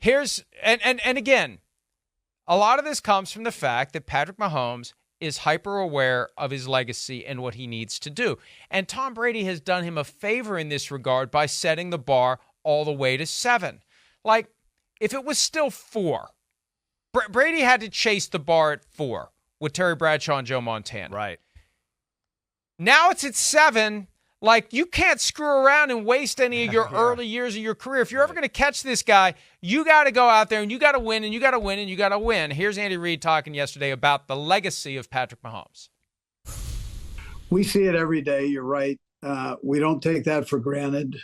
And again, a lot of this comes from the fact that Patrick Mahomes is hyper aware of his legacy and what he needs to do. And Tom Brady has done him a favor in this regard by setting the bar all the way to 7. Like, if it was still 4, Brady had to chase the bar at 4 with Terry Bradshaw and Joe Montana. Right. Now it's at 7. Like, you can't screw around and waste any of your early years of your career. If you're ever going to catch this guy, you got to go out there and you got to win and you got to win and you got to win. Here's Andy Reid talking yesterday about the legacy of Patrick Mahomes. We see it every day. You're right. We don't take that for granted.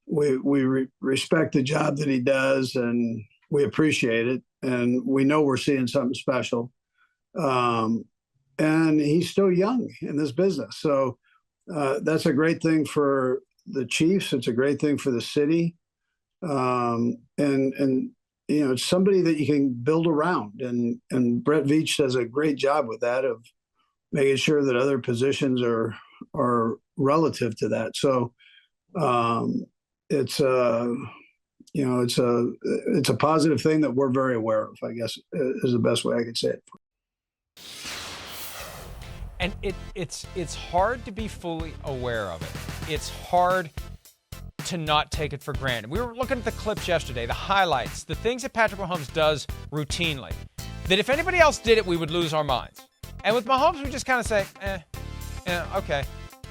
We respect the job that he does, and we appreciate it. And we know we're seeing something special. And he's still young in this business. So that's a great thing for the Chiefs. It's a great thing for the city. And it's somebody that you can build around. And Brett Veach does a great job with that, of making sure that other positions are relative to that. So it's a positive thing that we're very aware of, I guess, is the best way I could say it. And it's hard to be fully aware of it. It's hard to not take it for granted. We were looking at the clips yesterday, the highlights, the things that Patrick Mahomes does routinely, that if anybody else did it, we would lose our minds. And with Mahomes, we just kind of say, okay,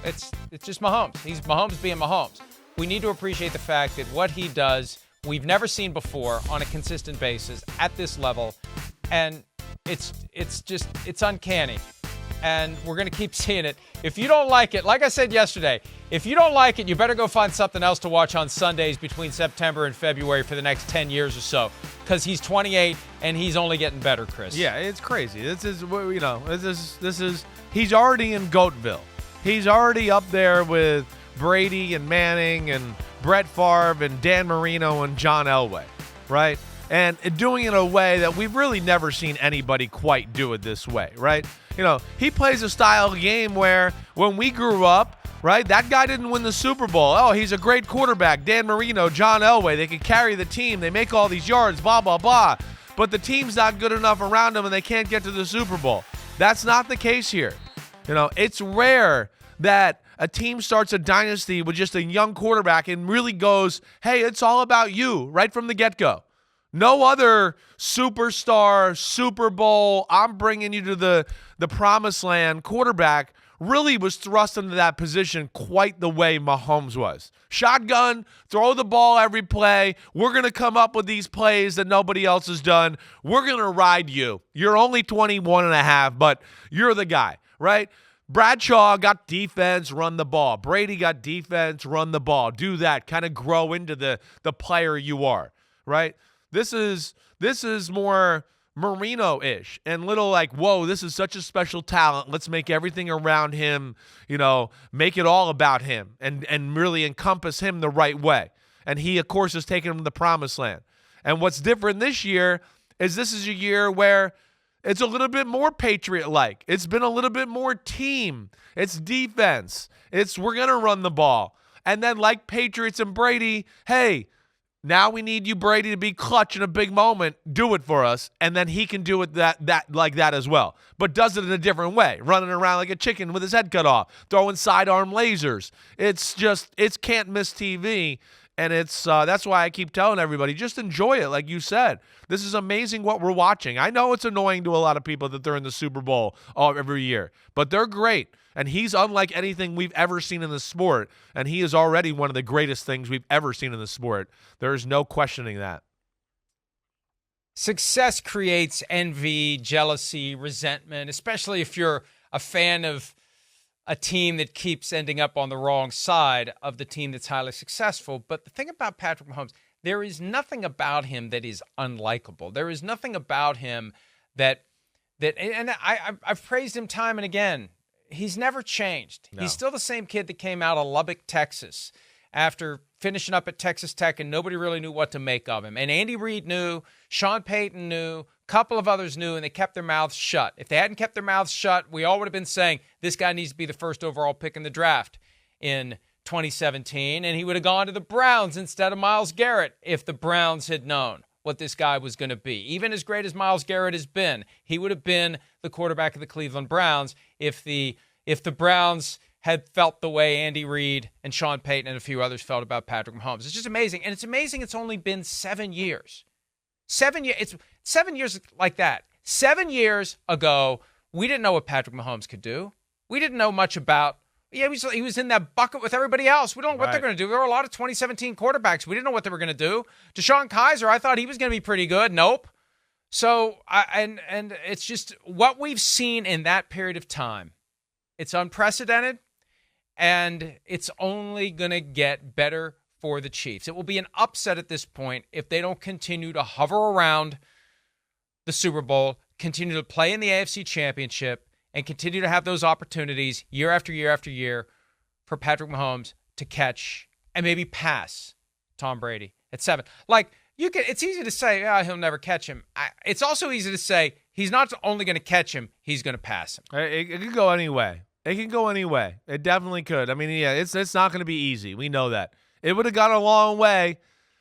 it's just Mahomes. He's Mahomes being Mahomes. We need to appreciate the fact that what he does, we've never seen before on a consistent basis at this level. And it's uncanny. And we're going to keep seeing it. If you don't like it, like I said yesterday, if you don't like it, you better go find something else to watch on Sundays between September and February for the next 10 years or so, because he's 28 and he's only getting better, Chris. Yeah, it's crazy. This is he's already in Goatville. He's already up there with Brady and Manning and Brett Favre and Dan Marino and John Elway, right? And doing it in a way that we've really never seen anybody quite do it this way, right? He plays a style of game where when we grew up, right, that guy didn't win the Super Bowl. Oh, he's a great quarterback. Dan Marino, John Elway, they can carry the team. They make all these yards, blah, blah, blah. But the team's not good enough around them and they can't get to the Super Bowl. That's not the case here. It's rare that a team starts a dynasty with just a young quarterback and really goes, hey, it's all about you right from the get-go. No other superstar, Super Bowl, I'm bringing you to the promised land quarterback really was thrust into that position quite the way Mahomes was. Shotgun, throw the ball every play. We're going to come up with these plays that nobody else has done. We're going to ride you. You're only 21 and a half, but you're the guy, right? Bradshaw got defense, run the ball. Brady got defense, run the ball. Do that. Kind of grow into the player you are, right? This is more Marino-ish and little like, whoa, this is such a special talent. Let's make everything around him, make it all about him and really encompass him the right way. And he, of course, has taken him to the promised land. And what's different this year is this is a year where it's a little bit more Patriot-like. It's been a little bit more team. It's defense. We're going to run the ball. And then like Patriots and Brady, hey, now we need you, Brady, to be clutch in a big moment. Do it for us. And then he can do it like that as well. But does it in a different way. Running around like a chicken with his head cut off. Throwing sidearm lasers. It's can't miss TV. And that's why I keep telling everybody, just enjoy it, like you said. This is amazing what we're watching. I know it's annoying to a lot of people that they're in the Super Bowl every year. But they're great. And he's unlike anything we've ever seen in the sport. And he is already one of the greatest things we've ever seen in the sport. There is no questioning that. Success creates envy, jealousy, resentment, especially if you're a fan of a team that keeps ending up on the wrong side of the team that's highly successful. But the thing about Patrick Mahomes, there is nothing about him that is unlikable. There is nothing about him that and I've praised him time and again. He's never changed. No. He's still the same kid that came out of Lubbock, Texas, after finishing up at Texas Tech, and nobody really knew what to make of him. And Andy Reid knew, Sean Payton knew, a couple of others knew, and they kept their mouths shut. If they hadn't kept their mouths shut, we all would have been saying, this guy needs to be the first overall pick in the draft in 2017, and he would have gone to the Browns instead of Myles Garrett if the Browns had known what this guy was going to be. Even as great as Myles Garrett has been, he would have been the quarterback of the Cleveland Browns if the Browns had felt the way Andy Reid and Sean Payton and a few others felt about Patrick Mahomes. It's just amazing. And it's amazing it's only been 7 years. 7 years. It's 7 years like that. 7 years ago, we didn't know what Patrick Mahomes could do. We didn't know much about. Yeah, he was in that bucket with everybody else. We don't know what they're going to do. There were a lot of 2017 quarterbacks. We didn't know what they were going to do. Deshaun Kaiser, I thought he was going to be pretty good. Nope. So, and it's just what we've seen in that period of time. It's unprecedented, and it's only going to get better for the Chiefs. It will be an upset at this point if they don't continue to hover around the Super Bowl, continue to play in the AFC Championship, and continue to have those opportunities year after year after year for Patrick Mahomes to catch and maybe pass Tom Brady at 7. Like, it's easy to say, he'll never catch him. It's also easy to say he's not only going to catch him, he's going to pass him. It can go any way. It can go any way. It definitely could. I mean, yeah, it's not going to be easy. We know that. It would have gone a long way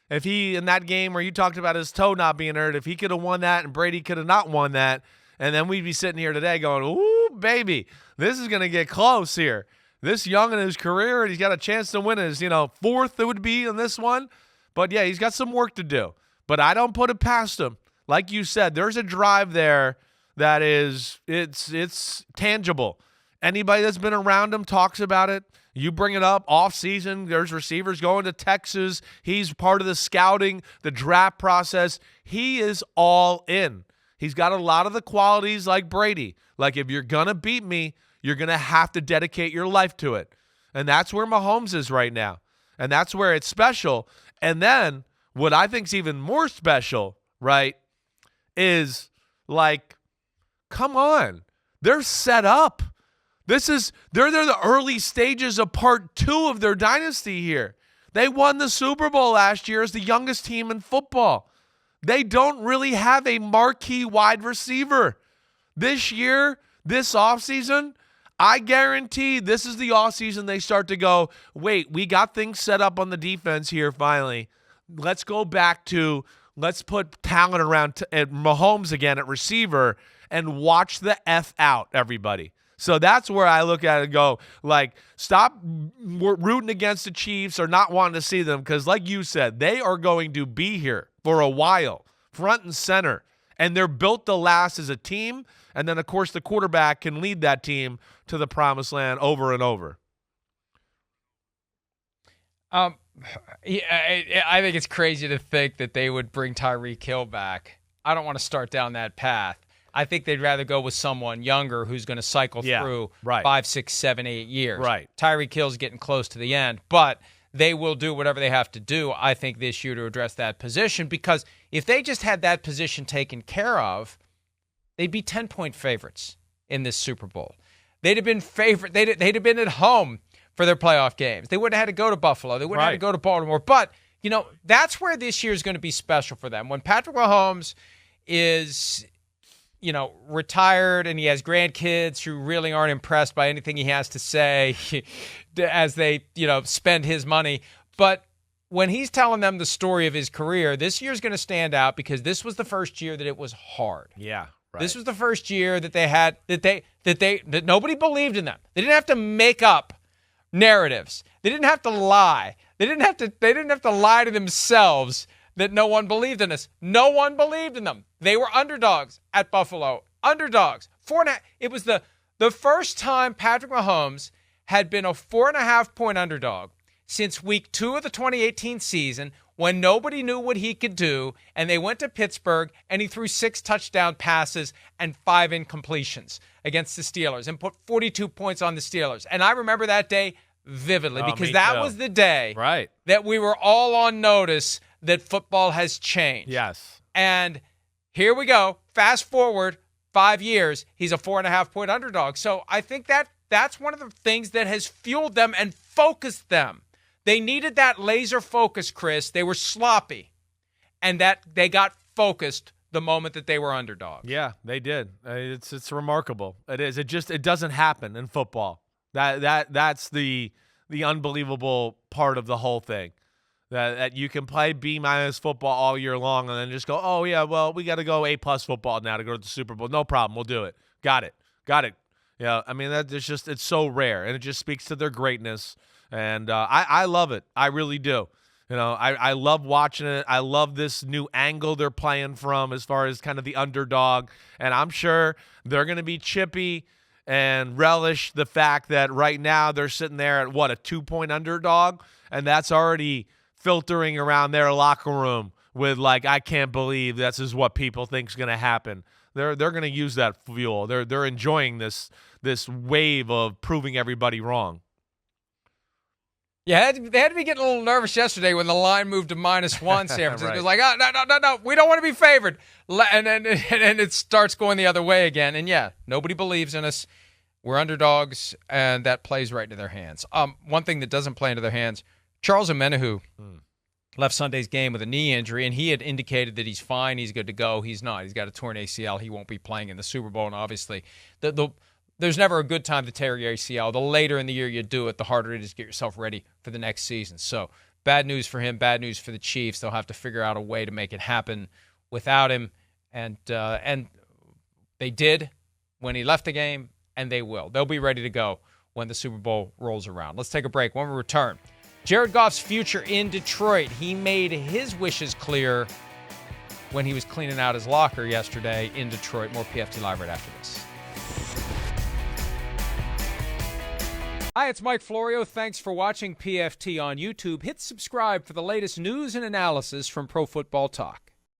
if he, in that game where you talked about his toe not being hurt, if he could have won that and Brady could have not won that, and then we'd be sitting here today going, ooh, baby, this is going to get close here. This young in his career, and he's got a chance to win his, fourth it would be in this one. But, yeah, he's got some work to do. But I don't put it past him. Like you said, there's a drive there that it's tangible. Anybody that's been around him talks about it. You bring it up off season. There's receivers going to Texas. He's part of the scouting, the draft process. He is all in. He's got a lot of the qualities like Brady. Like, if you're going to beat me, you're going to have to dedicate your life to it. And that's where Mahomes is right now. And that's where it's special. And then what I think is even more special, right, is like, come on. They're set up. They're the early stages of part 2 of their dynasty here. They won the Super Bowl last year as the youngest team in football. They don't really have a marquee wide receiver. This year, this offseason, I guarantee this is the offseason they start to go, wait, we got things set up on the defense here finally. Let's go back to, let's put talent around at Mahomes again at receiver and watch the F out, everybody. So that's where I look at it and go, like, stop rooting against the Chiefs or not wanting to see them because, like you said, they are going to be here for a while, front and center. And they're built to last as a team. And then, of course, the quarterback can lead that team to the promised land over and over. Yeah, I think it's crazy to think that they would bring Tyreek Hill back. I don't want to start down that path. I think they'd rather go with someone younger who's going to cycle through 5, 6, 7, 8 years. Right. Tyreek Hill's getting close to the end, but they will do whatever they have to do, I think, this year to address that position, because if they just had that position taken care of, they'd be 10-point favorites in this Super Bowl. They'd have been they'd have been at home for their playoff games. They wouldn't have had to go to Buffalo. They wouldn't have had to go to Baltimore. But, that's where this year is going to be special for them. When Patrick Mahomes is, retired and he has grandkids who really aren't impressed by anything he has to say as they, spend his money. But when he's telling them the story of his career, this year's going to stand out because this was the first year that it was hard. Yeah. Right. This was the first year that they had that nobody believed in them. They didn't have to make up narratives. They didn't have to lie. They didn't have to lie to themselves that no one believed in us. No one believed in them. They were underdogs at Buffalo. Underdogs. 4.5. It was the first time Patrick Mahomes had been a 4.5-point underdog since week 2 of the 2018 season, when nobody knew what he could do, and they went to Pittsburgh, and he threw 6 touchdown passes and 5 incompletions against the Steelers and put 42 points on the Steelers. And I remember that day vividly because that was the day that we were all on notice that football has changed. Yes. And here we go. Fast forward 5 years, he's a 4.5-point underdog. So I think that's one of the things that has fueled them and focused them. They needed that laser focus, Chris. They were sloppy, and that they got focused the moment that they were underdogs. Yeah, they did. It's remarkable. It is. It doesn't happen in football. That's the the unbelievable part of the whole thing. That you can play B- football all year long and then just go, oh, yeah, well, we got to go A+ football now to go to the Super Bowl. No problem. We'll do it. Got it. Yeah, I mean, it's so rare, and it just speaks to their greatness. And I love it. I really do. I love watching it. I love this new angle they're playing from as far as kind of the underdog. And I'm sure they're going to be chippy and relish the fact that right now they're sitting there at, a 2-point underdog? And that's already filtering around their locker room with, like, I can't believe this is what people think is going to happen. They're going to use that fuel. They're enjoying this wave of proving everybody wrong. Yeah, they had to be getting a little nervous yesterday when the line moved to -1. San Francisco Right. was like, oh, no, we don't want to be favored. And then it starts going the other way again. And, yeah, nobody believes in us. We're underdogs, and that plays right into their hands. One thing that doesn't play into their hands, Charles Omenihu left Sunday's game with a knee injury, and he had indicated that he's fine, he's good to go. He's not. He's got a torn ACL. He won't be playing in the Super Bowl, and obviously there's never a good time to tear your ACL. The later in the year you do it, the harder it is to get yourself ready for the next season. So bad news for him, bad news for the Chiefs. They'll have to figure out a way to make it happen without him, and they did when he left the game, and they will. They'll be ready to go when the Super Bowl rolls around. Let's take a break. When we return, Jared Goff's future in Detroit. He made his wishes clear when he was cleaning out his locker yesterday in Detroit. More PFT Live right after this. Hi, it's Mike Florio. Thanks for watching PFT on YouTube. Hit subscribe for the latest news and analysis from Pro Football Talk.